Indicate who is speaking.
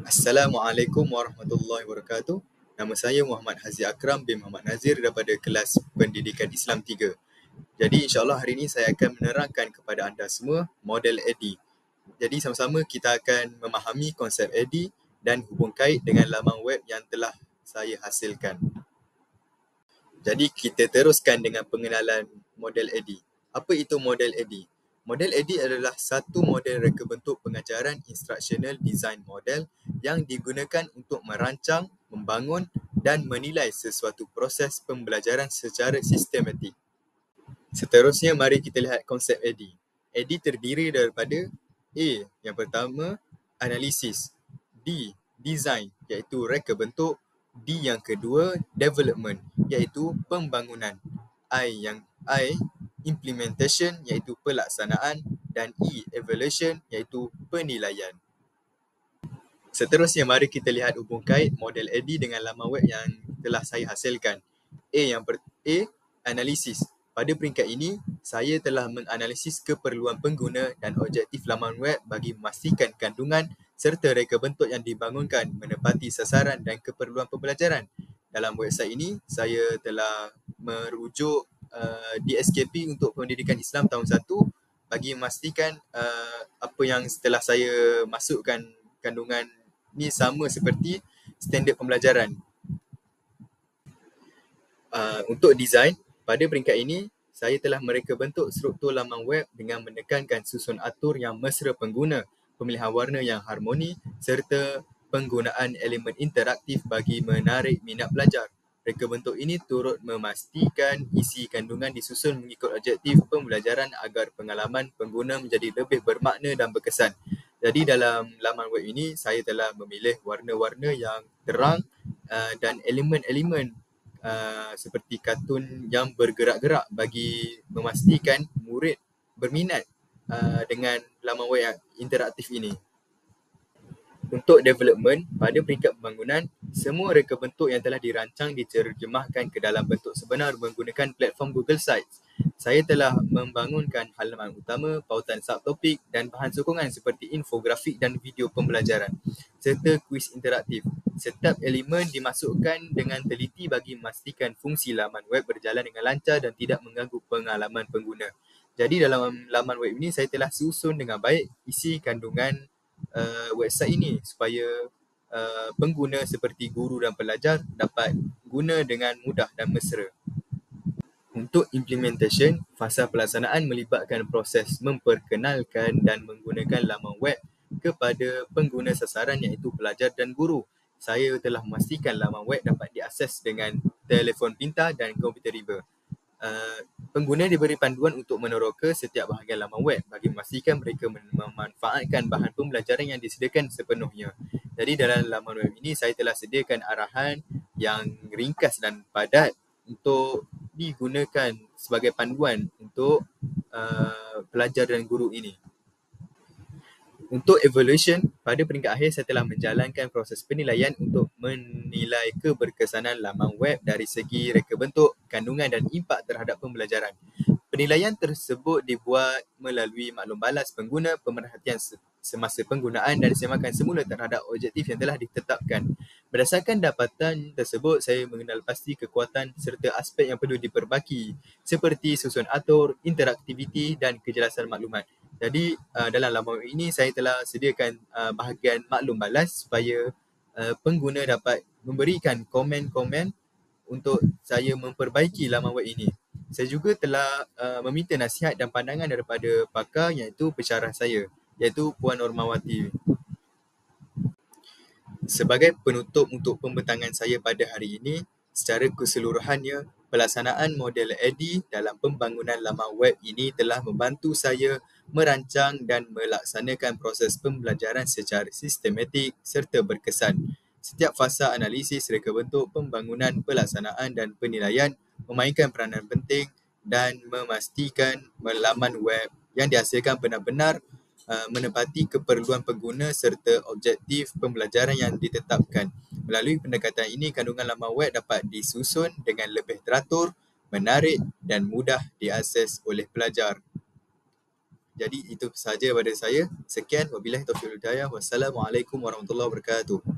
Speaker 1: Assalamualaikum warahmatullahi wabarakatuh. Nama saya Muhammad Hazi Akram bin Muhammad Nazir daripada kelas Pendidikan Islam 3. Jadi insyaAllah hari ini saya akan menerangkan kepada anda semua model AD. Jadi sama-sama kita akan memahami konsep AD dan hubung kait dengan laman web yang telah saya hasilkan. Jadi kita teruskan dengan pengenalan model AD. Apa itu model AD? Model AD adalah satu model reka bentuk pengajaran instructional design model yang digunakan untuk merancang, membangun dan menilai sesuatu proses pembelajaran secara sistematik. Seterusnya, mari kita lihat konsep AD. AD terdiri daripada A, yang pertama, analisis; D, design, iaitu reka bentuk; D yang kedua, development, iaitu pembangunan; I, implementation, iaitu pelaksanaan; dan E, evaluation, iaitu penilaian. Seterusnya, mari kita lihat hubung kait model AD dengan laman web yang telah saya hasilkan. A, analisis. Pada peringkat ini, saya telah menganalisis keperluan pengguna dan objektif laman web bagi memastikan kandungan serta reka bentuk yang dibangunkan menepati sasaran dan keperluan pembelajaran. Dalam website ini, saya telah merujuk DSKP untuk Pendidikan Islam tahun 1 bagi memastikan apa yang setelah saya masukkan kandungan ni sama seperti standard pembelajaran. Untuk design, pada peringkat ini, saya telah mereka bentuk struktur laman web dengan menekankan susun atur yang mesra pengguna, pemilihan warna yang harmoni serta penggunaan elemen interaktif bagi menarik minat pelajar. Reka bentuk ini turut memastikan isi kandungan disusun mengikut objektif pembelajaran agar pengalaman pengguna menjadi lebih bermakna dan berkesan. Jadi dalam laman web ini, saya telah memilih warna-warna yang terang dan elemen-elemen seperti kartun yang bergerak-gerak bagi memastikan murid berminat dengan laman web yang interaktif ini. Untuk development, pada peringkat pembangunan, semua reka bentuk yang telah dirancang diterjemahkan ke dalam bentuk sebenar menggunakan platform Google Sites. Saya telah membangunkan halaman utama, pautan subtopik dan bahan sokongan seperti infografik dan video pembelajaran, serta kuis interaktif. Setiap elemen dimasukkan dengan teliti bagi memastikan fungsi laman web berjalan dengan lancar dan tidak mengganggu pengalaman pengguna. Jadi dalam laman web ini, saya telah susun dengan baik isi kandungan website ini supaya pengguna seperti guru dan pelajar dapat guna dengan mudah dan mesra. Untuk implementation, fasa pelaksanaan melibatkan proses memperkenalkan dan menggunakan laman web kepada pengguna sasaran iaitu pelajar dan guru. Saya telah memastikan laman web dapat diakses dengan telefon pintar dan komputer riba. Pengguna diberi panduan untuk meneroka setiap bahagian laman web bagi memastikan mereka memanfaatkan bahan pembelajaran yang disediakan sepenuhnya. Jadi dalam laman web ini, saya telah sediakan arahan yang ringkas dan padat untuk digunakan sebagai panduan untuk pelajar dan guru ini. Untuk evaluation, pada peringkat akhir saya telah menjalankan proses penilaian untuk menilai keberkesanan laman web dari segi reka bentuk, kandungan dan impak terhadap pembelajaran. Penilaian tersebut dibuat melalui maklum balas pengguna, pemerhatian semasa penggunaan dan semakan semula terhadap objektif yang telah ditetapkan. Berdasarkan dapatan tersebut, saya mengenal pasti kekuatan serta aspek yang perlu diperbaiki seperti susun atur, interaktiviti dan kejelasan maklumat. Jadi dalam laman ini saya telah sediakan bahagian maklum balas supaya pengguna dapat memberikan komen-komen untuk saya memperbaiki laman web ini. Saya juga telah meminta nasihat dan pandangan daripada pakar iaitu pensyarah saya, iaitu Puan Normawati. Sebagai penutup untuk pembentangan saya pada hari ini, secara keseluruhannya, pelaksanaan model AD dalam pembangunan laman web ini telah membantu saya merancang dan melaksanakan proses pembelajaran secara sistematik serta berkesan. Setiap fasa analisis, reka bentuk, pembangunan, pelaksanaan dan penilaian memainkan peranan penting dan memastikan laman web yang dihasilkan benar-benar menepati keperluan pengguna serta objektif pembelajaran yang ditetapkan. Melalui pendekatan ini, kandungan laman web dapat disusun dengan lebih teratur, menarik dan mudah diakses oleh pelajar. Jadi itu sahaja daripada saya. Sekian, wabillahi taufiq wal hidayah. Wassalamualaikum warahmatullahi wabarakatuh.